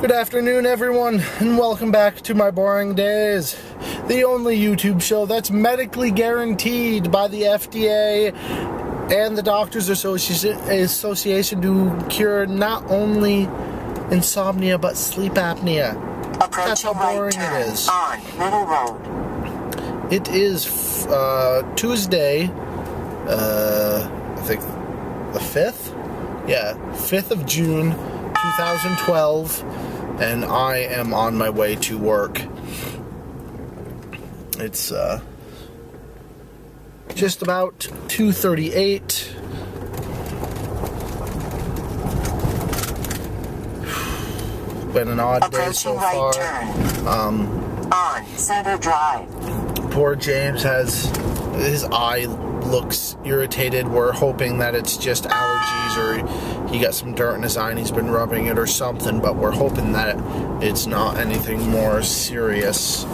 Good afternoon, everyone, and welcome back to My Boring Days, the only YouTube show that's medically guaranteed by the FDA and the Doctors Association to cure not only insomnia but sleep apnea. That's how boring it is. On Middle Road. It is Tuesday, I think the 5th? Yeah, 5th of June, 2012. And I am on my way to work. It's just about 2:38. Been an odd day so far. On Center Drive. Poor James his eye looks irritated. We're hoping that it's just allergies or he got some dirt in his eye and he's been rubbing it or something, but we're hoping that it's not anything more serious.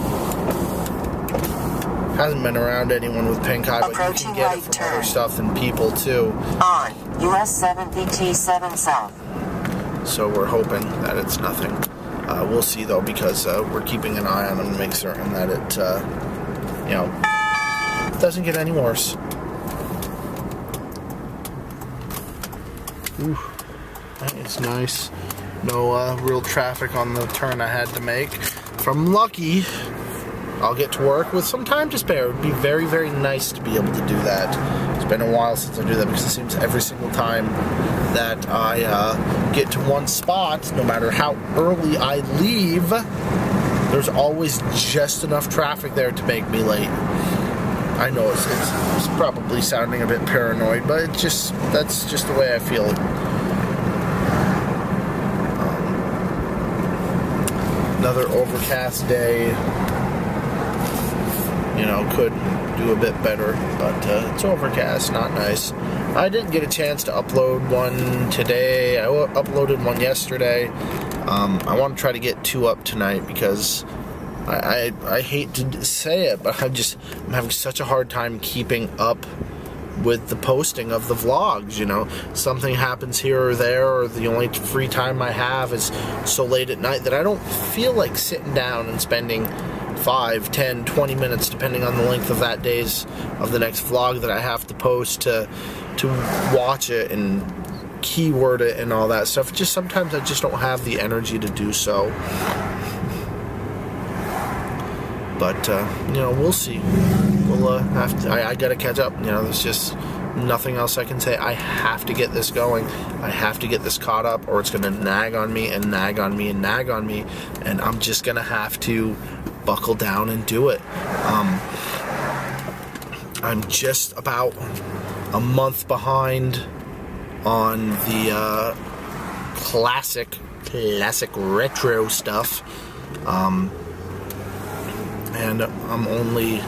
Hasn't been around anyone with pink eye, but you can get it from other stuff and people too. On US 70T7 South. So we're hoping that it's nothing. We'll see though, because we're keeping an eye on him to make certain that it, doesn't get any worse. Ooh, it's nice. No real traffic on the turn I had to make. If I'm lucky, I'll get to work with some time to spare. It would be very, very nice to be able to do that. It's been a while since I do that because it seems every single time that I get to one spot, no matter how early I leave, there's always just enough traffic there to make me late. I know it's probably sounding a bit paranoid, but that's just the way I feel. Another overcast day. Could do a bit better, but it's overcast, not nice. I didn't get a chance to upload one today. I uploaded one yesterday. I want to try to get 2 up tonight because I hate to say it, but I'm having such a hard time keeping up with the posting of the vlogs. Something happens here or there, or the only free time I have is so late at night that I don't feel like sitting down and spending 5, 10, 20 minutes, depending on the length of that days of the next vlog that I have to post to watch it and keyword it and all that stuff. Just sometimes I just don't have the energy to do so. But we'll see. We'll have to. I gotta catch up. There's just nothing else I can say. I have to get this going. I have to get this caught up, or it's gonna nag on me and nag on me and nag on me, and I'm just gonna have to buckle down and do it. I'm just about a month behind on the classic retro stuff, and I'm only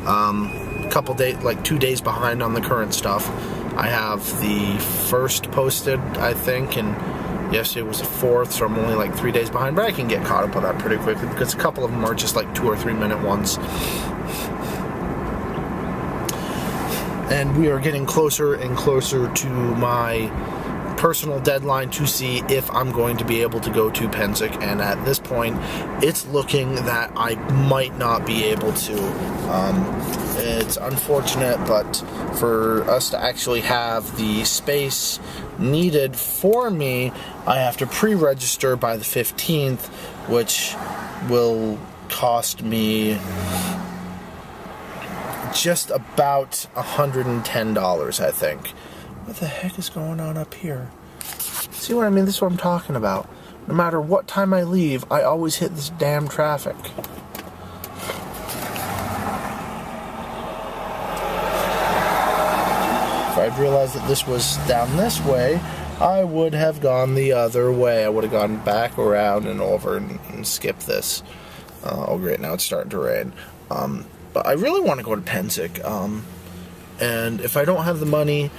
a couple days, like 2 days behind on the current stuff. I have the first posted, I think, and yesterday was the 4th, so I'm only like 3 days behind, but I can get caught up on that pretty quickly because a couple of them are just like 2 or 3 minute ones. And we are getting closer and closer to my personal deadline to see if I'm going to be able to go to Pensick, and at this point it's looking that I might not be able to. It's unfortunate, but for us to actually have the space needed for me, I have to pre-register by the 15th, which will cost me just about $110, I think. What the heck is going on up here? See what I mean? This is what I'm talking about. No matter what time I leave, I always hit this damn traffic. If I'd realized that this was down this way, I would have gone the other way. I would have gone back around and over and skipped this. Oh great, now it's starting to rain. But I really want to go to Pensick. And if I don't have the money,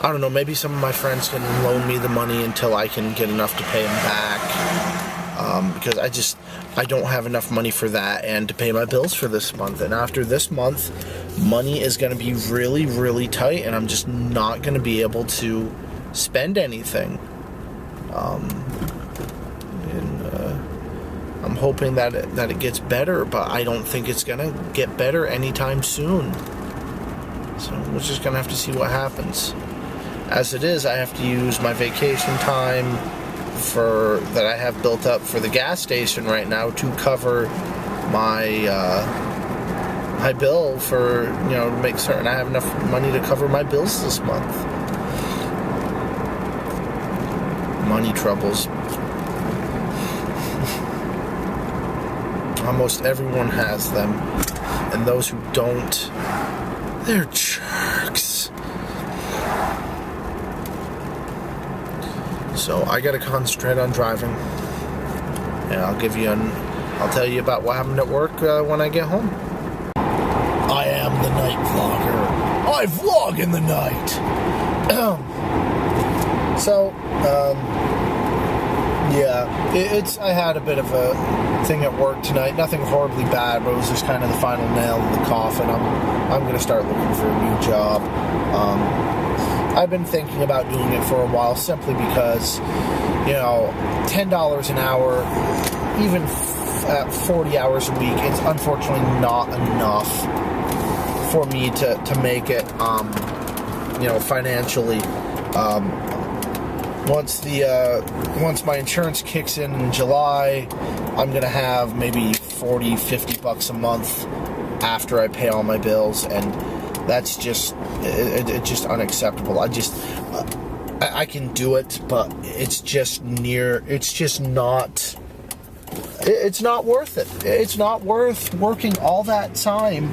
I don't know, maybe some of my friends can loan me the money until I can get enough to pay them back. Because I don't have enough money for that and to pay my bills for this month. And after this month, money is going to be really, really tight, and I'm just not going to be able to spend anything. I'm hoping that it gets better, but I don't think it's gonna get better anytime soon. So we're just gonna have to see what happens. As it is, I have to use my vacation time that I have built up for the gas station right now to cover my my bill for, to make certain I have enough money to cover my bills this month. Money troubles. Almost everyone has them, and those who don't, they're jerks. So I gotta concentrate on driving, and I'll tell you about what happened at work when I get home. I am the night vlogger. I vlog in the night. I had a bit of a thing at work tonight. Nothing horribly bad, but it was just kind of the final nail in the coffin. I'm going to start looking for a new job. I've been thinking about doing it for a while, simply because, $10 an hour, even at 40 hours a week, it's unfortunately not enough for me to make it, financially. Once my insurance kicks in July, I'm gonna have maybe $40-50 a month after I pay all my bills, and that's just it's unacceptable. I can do it, but it's not worth it. It's not worth working all that time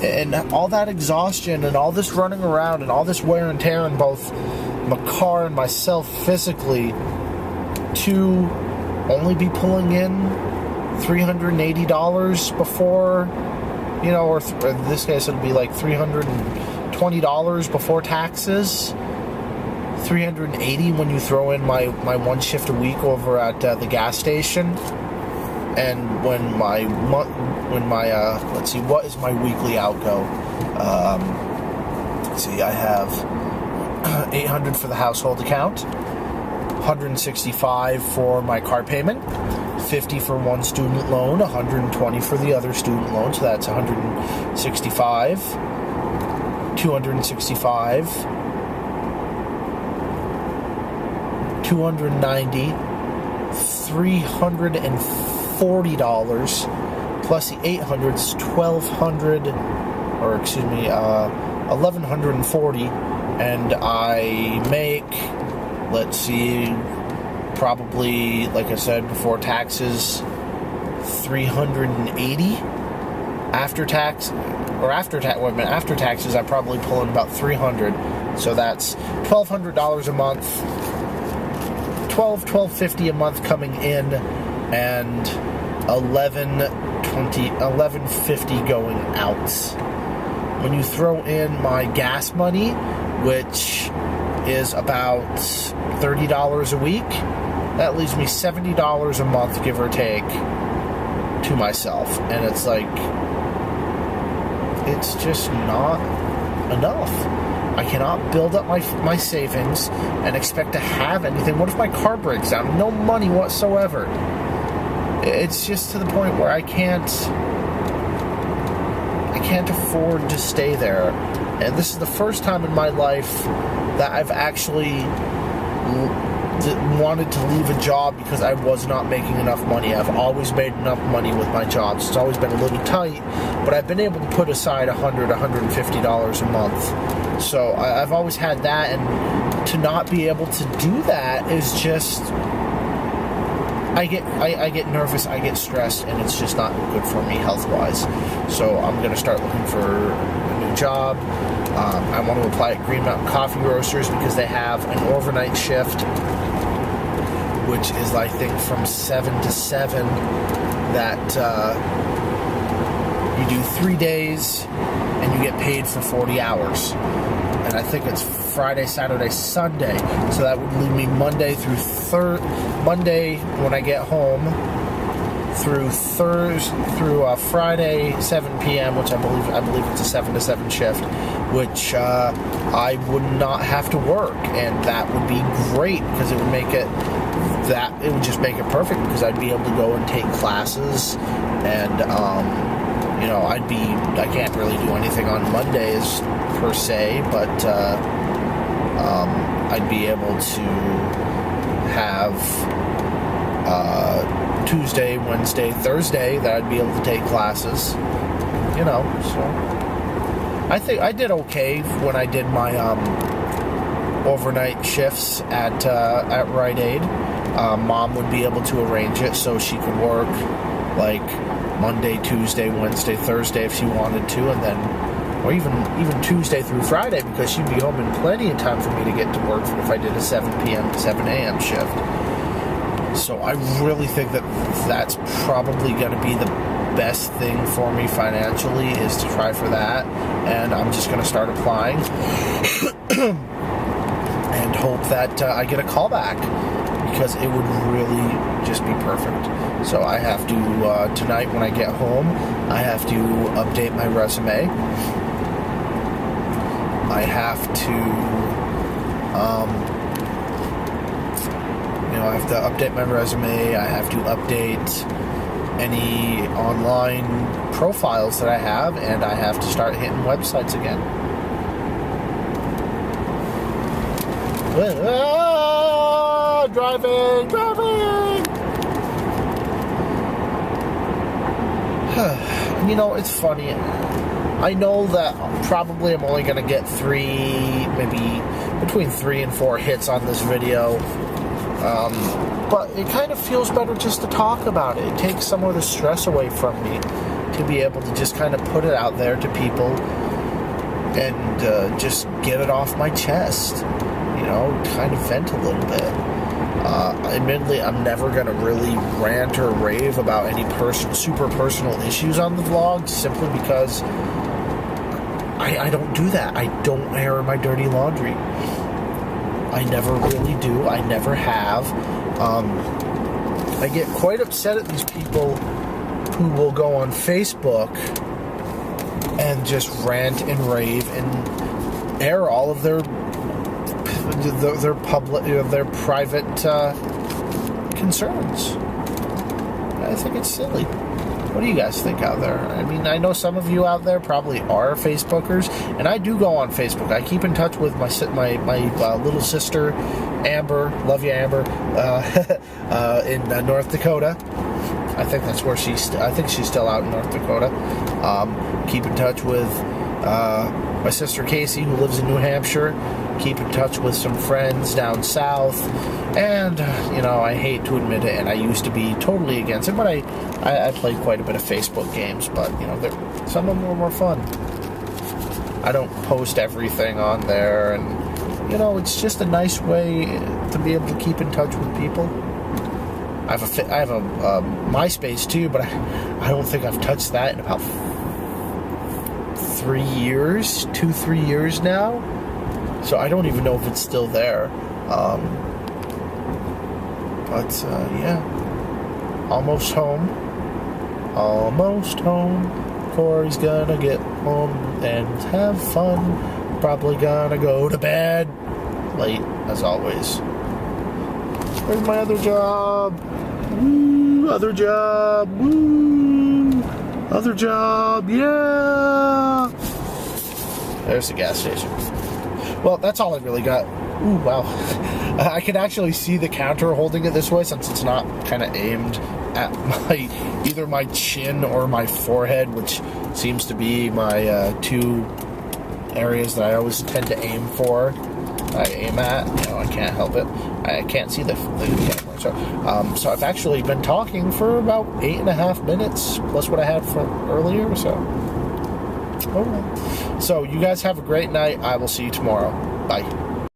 and all that exhaustion and all this running around and all this wear and tear on both my car and myself physically to only be pulling in $380 before, or in this case it'll be like $320 before taxes. $380 when you throw in my one shift a week over at the gas station, and when let's see, what is my weekly outgo? Let's see, I have $800 for the household account, $165 for my car payment, $50 for one student loan, $120 for the other student loan, so that's $165, $265, $290, $340 plus the $800's $1,140, and I make, let's see, probably, like I said before, taxes, $380 after taxes, I probably pull in about $300, so that's $1,200 a month. $1,250 a month coming in, and $1,150 going out. When you throw in my gas money, which is about $30 a week, that leaves me $70 a month, give or take, to myself. And it's like, it's just not enough. I cannot build up my savings and expect to have anything. What if my car breaks down? No money whatsoever. It's just to the point where I can't afford to stay there. And this is the first time in my life that I've actually wanted to leave a job because I was not making enough money. I've always made enough money with my jobs. It's always been a little tight, but I've been able to put aside $150 a month. So I've always had that, and to not be able to do that is just, I get nervous, I get stressed, and it's just not good for me health-wise. So I'm going to start looking for a new job. I want to apply at Green Mountain Coffee Roasters because they have an overnight shift, which is, I think, from 7 to 7, that you do 3 days and you get paid for 40 hours. And I think it's Friday, Saturday, Sunday. So that would leave me Monday when I get home, through Friday 7 p.m., which I believe it's a 7 to 7 shift, which I would not have to work, and that would be great because it would make it that it would just make it perfect because I'd be able to go and take classes, and you know, I can't really do anything on Mondays per se, but I'd be able to have Tuesday, Wednesday, Thursday that I'd be able to take classes, you know. So I think I did okay when I did my overnight shifts at Rite Aid. Mom would be able to arrange it so she could work like Monday, Tuesday, Wednesday, Thursday if she wanted to, and then, or even Tuesday through Friday, because she'd be home in plenty of time for me to get to work if I did a 7 p.m. to 7 a.m. shift. So I really think that that's probably going to be the best thing for me financially, is to try for that, and I'm just going to start applying and hope that I get a call back, because it would really just be perfect. So I have to, tonight when I get home, I have to update my resume. I have to, I have to update my resume. I have to update any online profiles that I have, and I have to start hitting websites again. Driving! You know, it's funny. I know that probably I'm only going to get maybe between 3 and 4 hits on this video. But it kind of feels better just to talk about it. It takes some of the stress away from me to be able to just kind of put it out there to people and just get it off my chest. You know, kind of vent a little bit. Admittedly, I'm never going to really rant or rave about any super personal issues on the vlog, simply because I don't do that. I don't air my dirty laundry. I never really do. I never have. I get quite upset at these people who will go on Facebook and just rant and rave and air all of their public, their private concerns. I think it's silly. What do you guys think out there? I mean, I know some of you out there probably are Facebookers, and I do go on Facebook. I keep in touch with my little sister, Amber. Love you, Amber. In North Dakota. I think that's where I think she's still out in North Dakota. Keep in touch with my sister Casey, who lives in New Hampshire. Keep in touch with some friends down south. And, you know, I hate to admit it, and I used to be totally against it, but I played quite a bit of Facebook games, but, you know, some of them were more fun. I don't post everything on there, and, you know, it's just a nice way to be able to keep in touch with people. I have a MySpace, too, but I don't think I've touched that in about 3 years, 2-3 years now. So I don't even know if it's still there. Yeah. Almost home. Almost home. Corey's gonna get home and have fun. Probably gonna go to bed late, as always. Where's my other job? Woo! Other job! Woo! Other job! Yeah! There's the gas station. Well, that's all I really got. Ooh, wow. I can actually see the counter holding it this way, since it's not kind of aimed at either my chin or my forehead, which seems to be my 2 areas that I always tend to aim for. I aim at. You know, I can't help it. I can't see the camera. So I've actually been talking for about 8.5 minutes, plus what I had for earlier. So, all right. So you guys have a great night. I will see you tomorrow. Bye.